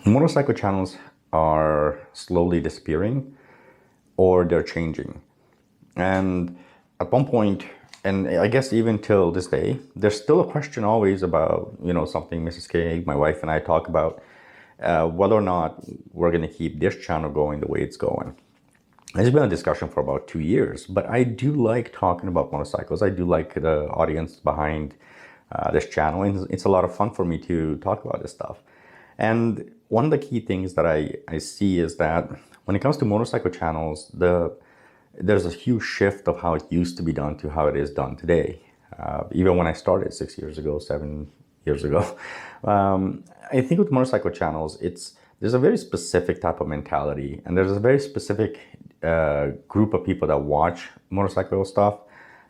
Motorcycle channels are slowly disappearing or they're changing. And at one point, and I guess even till this day, there's still a question always about, something Mrs. K, my wife, and I talk about, whether or not we're going to keep this channel going the way it's going. It's been a discussion for about 2 years, but I do like talking about motorcycles. I do like the audience behind this channel, and it's a lot of fun for me to talk about this stuff. And one of the key things that I see is that when it comes to motorcycle channels, there's a huge shift of how it used to be done to how it is done today. Even when I started 6 years ago, 7 years ago, I think with motorcycle channels, there's a very specific type of mentality, and there's a very specific group of people that watch motorcycle stuff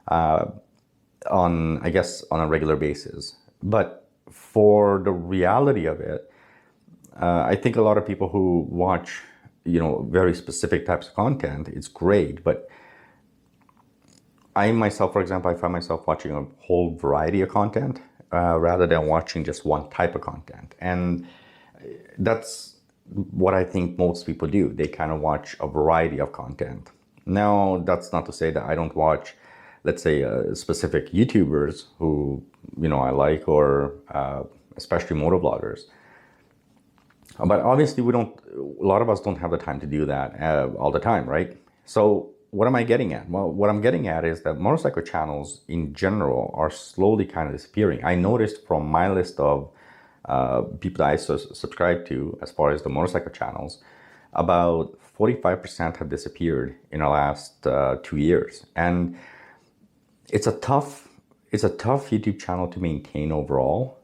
on a regular basis. But for the reality of it, I think a lot of people who watch, very specific types of content, it's great. But I myself, for example, I find myself watching a whole variety of content rather than watching just one type of content. And that's what I think most people do. They kind of watch a variety of content. Now, that's not to say that I don't watch, let's say, specific YouTubers who, I like, or especially motovloggers. But obviously, a lot of us don't have the time to do that all the time, right? So what am I getting at? Well, what I'm getting at is that motorcycle channels in general are slowly kind of disappearing. I noticed from my list of people that I subscribe to as far as the motorcycle channels, about 45% have disappeared in the last 2 years. And it's a tough YouTube channel to maintain overall.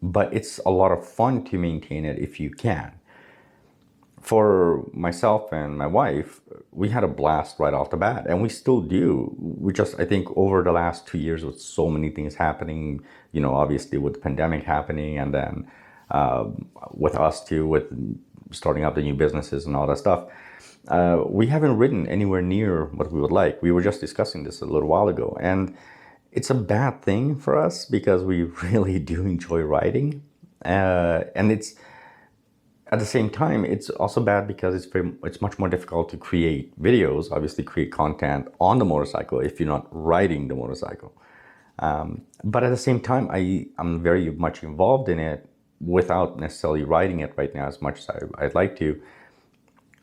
But it's a lot of fun to maintain it if you can. For myself and my wife, we had a blast right off the bat, and we still do. I think over the last 2 years with so many things happening, obviously with the pandemic happening, and then with us too, with starting up the new businesses and all that stuff, we haven't ridden anywhere near what we would like. We were just discussing this a little while ago, and it's a bad thing for us because we really do enjoy riding. And it's, at the same time, it's also bad because it's much more difficult to create videos, obviously create content on the motorcycle if you're not riding the motorcycle. But at the same time, I'm very much involved in it without necessarily riding it right now as much as I'd like to.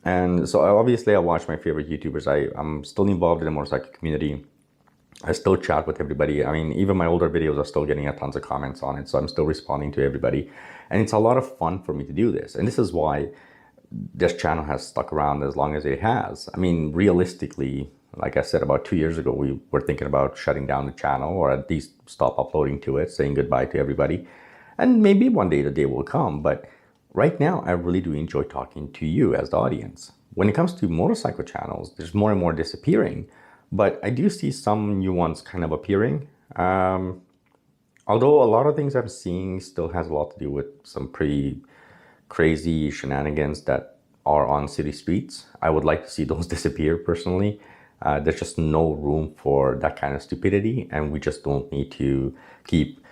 And so obviously I watch my favorite YouTubers. I'm still involved in the motorcycle community. I still chat with everybody. I mean, even my older videos are still getting tons of comments on it, so I'm still responding to everybody. And it's a lot of fun for me to do this. And this is why this channel has stuck around as long as it has. I mean, realistically, like I said, about 2 years ago, we were thinking about shutting down the channel, or at least stop uploading to it, saying goodbye to everybody. And maybe one day the day will come. But right now, I really do enjoy talking to you as the audience. When it comes to motorcycle channels, there's more and more disappearing. But I do see some new ones kind of appearing. Although a lot of things I'm seeing still has a lot to do with some pretty crazy shenanigans that are on city streets. I would like to see those disappear personally. There's just no room for that kind of stupidity, and we just don't need to keep,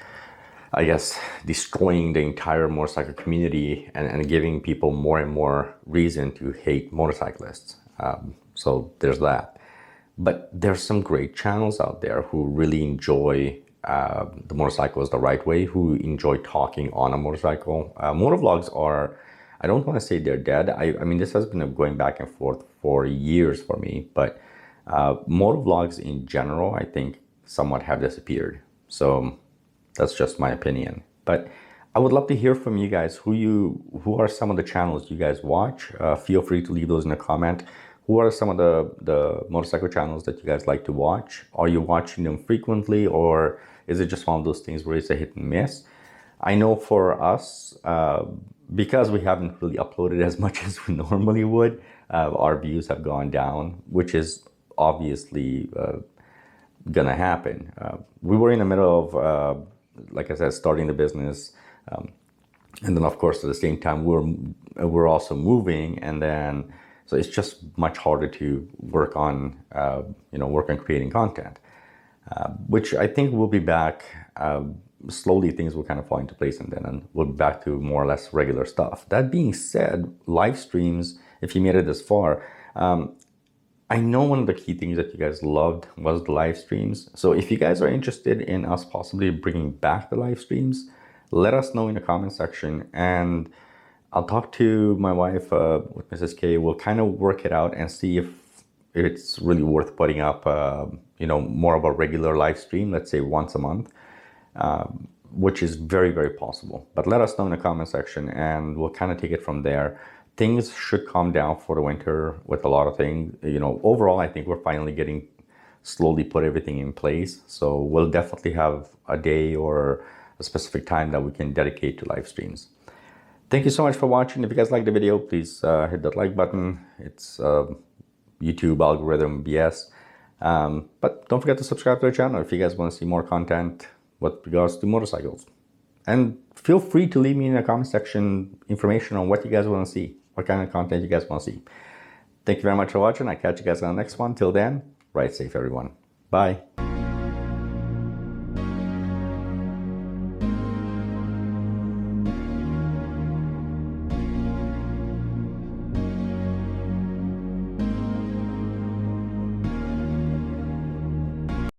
I guess, destroying the entire motorcycle community and giving people more and more reason to hate motorcyclists. So there's that. But there's some great channels out there who really enjoy the motorcycles the right way, who enjoy talking on a motorcycle. Motovlogs are, I don't want to say they're dead. I mean, this has been going back and forth for years for me, but motovlogs in general, I think somewhat have disappeared. So that's just my opinion. But I would love to hear from you guys. Who are some of the channels you guys watch? Feel free to leave those in the comment. Who are some of the motorcycle channels that you guys like to watch? Are you watching them frequently, or is it just one of those things where it's a hit and miss? I know for us, because we haven't really uploaded as much as we normally would, our views have gone down, which is obviously gonna happen. We were in the middle of, like I said, starting the business. And then of course, at the same time, we're also moving, and then, so it's just much harder to work on, work on creating content, which I think we'll be back slowly things will kind of fall into place, and then we'll be back to more or less regular stuff. That being said, live streams, if you made it this far, I know one of the key things that you guys loved was the live streams. So if you guys are interested in us possibly bringing back the live streams, let us know in the comment section, and I'll talk to my wife with Mrs. K. We'll kind of work it out and see if it's really worth putting up, more of a regular live stream, let's say once a month, which is very, very possible. But let us know in the comment section, and we'll kind of take it from there. Things should calm down for the winter with a lot of things. Overall, I think we're finally getting slowly put everything in place. So we'll definitely have a day or a specific time that we can dedicate to live streams. Thank you so much for watching. If you guys liked the video, please hit that like button. It's YouTube algorithm BS. But don't forget to subscribe to the channel if you guys want to see more content with regards to motorcycles. And feel free to leave me in the comment section information on what you guys want to see, what kind of content you guys want to see. Thank you very much for watching. I'll catch you guys on the next one. Till then, ride safe, everyone. Bye.